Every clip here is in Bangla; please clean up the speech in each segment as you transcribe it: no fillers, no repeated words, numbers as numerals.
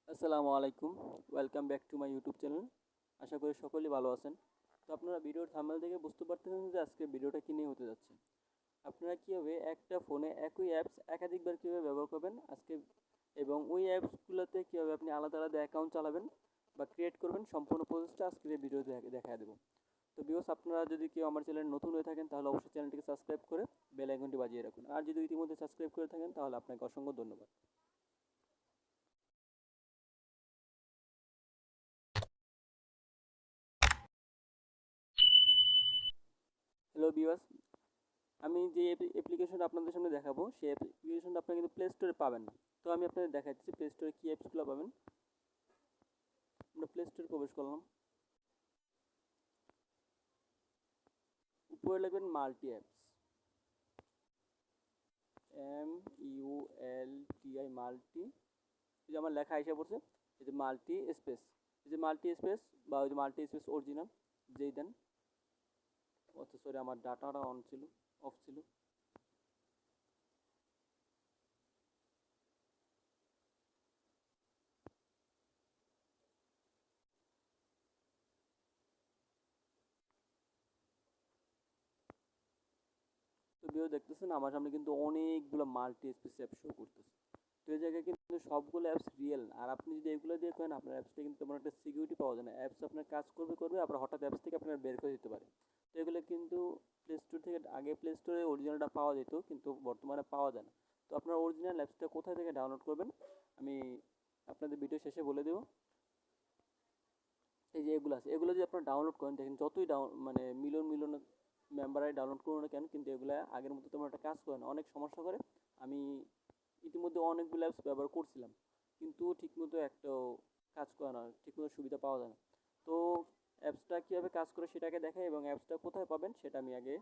আসসালামু আলাইকুম, welcome back to my YouTube channel. আশা করি সকলেই ভালো আছেন। তো আপনারা ভিডিওর থাম্বনেল দেখে বুঝতে পারতেছেন যে আজকে ভিডিওটা কী নিয়ে হতে যাচ্ছে। আপনারা কীভাবে একটা ফোনে একই অ্যাপস একাধিকবার কীভাবে ব্যবহার করবেন আজকে, এবং ওই অ্যাপসগুলোতে কীভাবে আপনি আলাদা আলাদা অ্যাকাউন্ট চালাবেন বা ক্রিয়েট করবেন, সম্পূর্ণ প্রসেসটা আজকের এই ভিডিওতে দেখা দেবো। তো ভিউয়ার্স, আপনারা যদি কেউ আমার চ্যানেল নতুন হয়ে থাকেন তাহলে অবশ্যই চ্যানেলটিকে সাবস্ক্রাইব করে বেল আইকনটি বাজিয়ে রাখুন, আর যদি ইতিমধ্যে সাবস্ক্রাইব করে থাকেন তাহলে আপনাকে অসংখ্য ধন্যবাদ। হ্যালো ভিউয়ার্স, আমি যে অ্যাপ্লিকেশনটা আপনাদের সামনে দেখাবো সেই অ্যাপ্লিকেশনটা আপনারা কিন্তু প্লে স্টোরে পাবেন না। তো আমি আপনাদের দেখাচ্ছি প্লে স্টোরে কী অ্যাপসগুলো পাবেন। আমরা প্লে স্টোরে প্রবেশ করলাম, উপরে লিখবেন মাল্টি অ্যাপস, MULTI মাল্টি। এই যে আমার লেখা এসে পড়ছে, এই যে মাল্টি স্পেস, এই যে মাল্টি স্পেস বা ওই যে মাল্টি স্পেস অরিজিনাল যেই দেন। সরি, আমার ডাটাটা অন ছিল, অফ ছিল। তো ভিডিও দেখতেছেন আমার সামনে কিন্তু অনেকগুলো মাল্টি স্পেস অ্যাপ শো করতেছে। তো এই জায়গায় কিন্তু সবগুলো অ্যাপস রিয়েল না, আর আপনি যদি এগুলো দিয়ে করেন আপনার অ্যাপসটা কিন্তু তেমন একটা সিকিউরিটি পাওয়া যায় না। অ্যাপস আপনার কাজ করবে করবে, আবার হঠাৎ অ্যাপস থেকে আপনার বের করে দিতে পারে। তো এগুলো কিন্তু প্লে স্টোর থেকে, আগে প্লে স্টোরে অরিজিনালটা পাওয়া যেত কিন্তু বর্তমানে পাওয়া যায় না। তো আপনার অরিজিনাল অ্যাপসটা কোথা থেকে ডাউনলোড করবেন আমি আপনাদের ভিডিও শেষে বলে দেবো। এই যে এগুলো আছে, এগুলো যদি আপনারা ডাউনলোড করেন, দেখেন যতই মানে মিলিয়ন মিলিয়ন মেম্বারাই ডাউনলোড করুন না কেন, কিন্তু এগুলো আগের মতো তেমন একটা কাজ করে না, অনেক সমস্যা করে। আমি ইতিমধ্যে অনেকগুলো অ্যাপস ব্যবহার করছিলাম কিন্তু ঠিকমতো একটাও কাজ করে না, ঠিকমতো সুবিধা পাওয়া যায় না। তো অ্যাপসটা কীভাবে কাজ করে সেটাকে দেখাই, এবং অ্যাপসটা কোথায় পাবেন সেটা আমি আগে,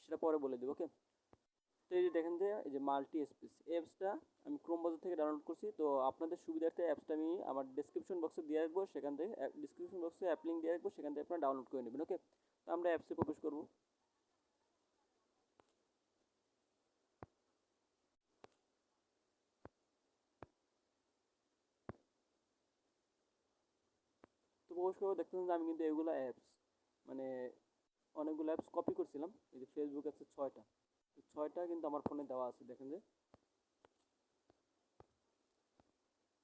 সেটা পরে বলে দেবো, ওকে। তো এই যে দেখেন যে এই যে মাল্টি স্পেস অ্যাপসটা আমি ক্রোম ব্রাউজার থেকে ডাউনলোড করছি। তো আপনাদের সুবিধার্থে অ্যাপসটা আমি আমার ডেসক্রিপশন বক্সে দিয়ে রাখবো, সেখান থেকে ডিসক্রিপশন বক্সে অ্যাপ লিঙ্ক দিয়ে রাখবো, সেখান থেকে আপনারা ডাউনলোড করে নেবেন, ওকে। তো আমরা অ্যাপসে প্রবেশ করব। তো প্রবেশ করবো, দেখতেছেন যে আমি কিন্তু এগুলো অ্যাপস, মানে অনেকগুলো অ্যাপস কপি করছিলাম। এই যে ফেসবুক আছে 6টা, 6টা কিন্তু আমার ফোনে দেওয়া আছে। দেখেন যে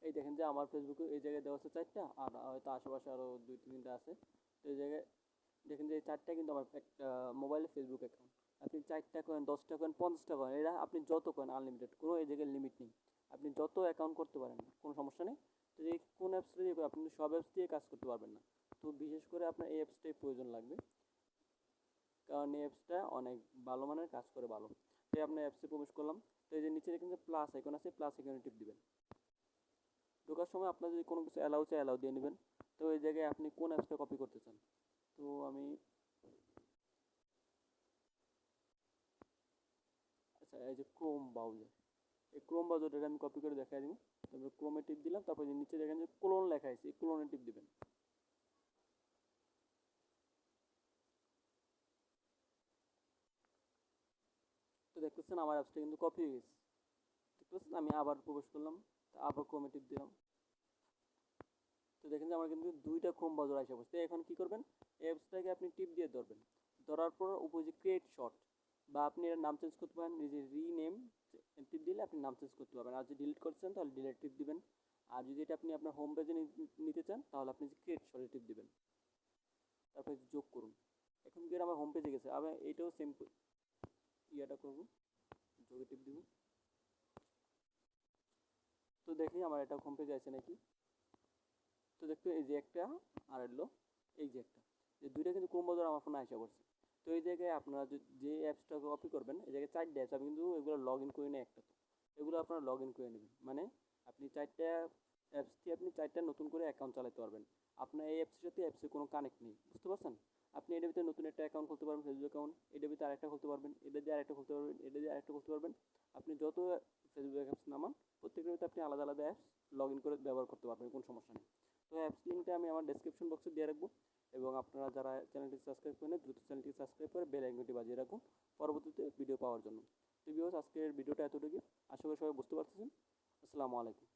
এই দেখেন যে আমার ফেসবুকে এই জায়গায় দেওয়া আছে 4টা, আর হয়তো আশেপাশে আরও 2-3টা আছে। তো এই জায়গায় দেখেন যে এই 4টা কিন্তু আমার একটা মোবাইলে ফেসবুক অ্যাকাউন্ট। আপনি 4টা করেন, 10টা করেন, 50টা করেন, এরা আপনি যত করেন আনলিমিটেড, কোনো এই জায়গায় লিমিট নেই। আপনি যত অ্যাকাউন্ট করতে পারেন, কোনো সমস্যা নেই। তো এই কোন অ্যাপসটা দিয়ে আপনি সব অ্যাপস দিয়ে কাজ করতে পারবেন না। তো বিশেষ করে আপনার এই অ্যাপসটাই প্রয়োজন লাগবে, কারণ এই অ্যাপসটা অনেক ভালো মানের কাজ করে ভালো। তো আপনার অ্যাপসে প্রবেশ করলাম। তো এই যে নিচে দেখেন যে প্লাস আইকন আছে, প্লাস আইকনে টিপ দিবেন। ঢোকার সময় আপনার যদি কোনো কিছু অ্যালাউ চাই অ্যালাউ দিয়ে নেবেন। তো এই জায়গায় আপনি কোন অ্যাপসটা কপি করতে চান, তো আমি, আচ্ছা এই যে ক্রোম ব্রাউজার, এই ক্রোম ব্রাউজারটা আমি কপি করে দেখাই দিব। তারপরে ক্রোমে টিপ দিলাম, তারপরে যে নিচে দেখেন যে ক্লোন লেখা আছে, এই ক্লোনে টিপ দিবেন। তো দেখতেছেন আমার অ্যাপসটা কিন্তু কপি হয়ে গেছে, দেখতেছেন। আমি আবার প্রবেশ করলাম, আবার ক্রোমে টিপ দিলাম। তো দেখেন যে আমার কিন্তু 2টা ক্রোম ব্রাউজার আসে বসছে। এখন কি করবেন, অ্যাপসটাকে আপনি টিপ দিয়ে ধরবেন, ধরার পর উপরে যে ক্রিয়েট শর্ট, বা আপনি এর নাম চেঞ্জ করতে পারেন, নিজে রিনেম টিপ দিলে আপনি নাম চেঞ্জ করতে পারবেন। আর যদি ডিলিট করছেন তাহলে ডিলিট টিপ দিবেন। আর যদি এটা আপনি আপনার হোম পেজে নিতে চান তাহলে আপনি ক্রিয়েট শর্টে টিপ দিবেন, তারপরে যোগ করুন। এখন কি আমার হোম পেজে গেছে, আবার এইটাও সেম ইয়াটা করবো, যোগে টিপ দিব। তো দেখি আমার এটা হোম পেজে আছে নাকি। তো দেখতে এই যে একটা, আর এলো এই যে একটা, যে দুইটা কিন্তু ক্রোম ব্রাউজার আমার ফোনে আসা পড়ছে। তো এই জায়গায় আপনারা যে অ্যাপসটা কপি করবেন, এই জায়গায় 4টা অ্যাপস, আমি কিন্তু এগুলো লগ ইন করে নিই একটা, তো এগুলো আপনারা লগ ইন করে নেবেন, মানে আপনি 4টা অ্যাপস দিয়ে আপনি 4টা নতুন করে অ্যাকাউন্ট চালাতে পারবেন। আপনার এই অ্যাপসের সাথে অ্যাপসের কোনো কানেক্ট নেই, বুঝতে পারছেন। আপনি এটার ভিতরে নতুন একটা অ্যাকাউন্ট খুলতে পারবেন, ফেসবুক অ্যাকাউন্ট, এটার ভিতরে আরেকটা খুলতে পারবেন, এটা দিয়ে আরেকটা খুলতে পারবেন, এটা দিয়ে আরেকটা খুলতে পারবেন। আপনি যত ফেসবুক অ্যাপস নামান প্রত্যেকটার ভিতরে আপনি আলাদা আলাদা অ্যাপস লগ ইন করে ব্যবহার করতে পারবেন, কোনো সমস্যা নেই। তো অ্যাপস লিঙ্কটা আমি আমার ডেসক্রিপশন বক্সে দিয়ে রাখবো, এবং আপনারা যারা চ্যানেলটি সাবস্ক্রাইব করেন দ্রুত চ্যানেলটি সাবস্ক্রাইব করে বেল আইকনটি বাজিয়ে রাখুন পরবর্তীতে ভিডিও পাওয়ার জন্য। তো ভিউয়ার্স, আজকের ভিডিওটা এতটুকুই। আশা করি সবাই বুঝতে পারতেছেন। আসসালামু আলাইকুম।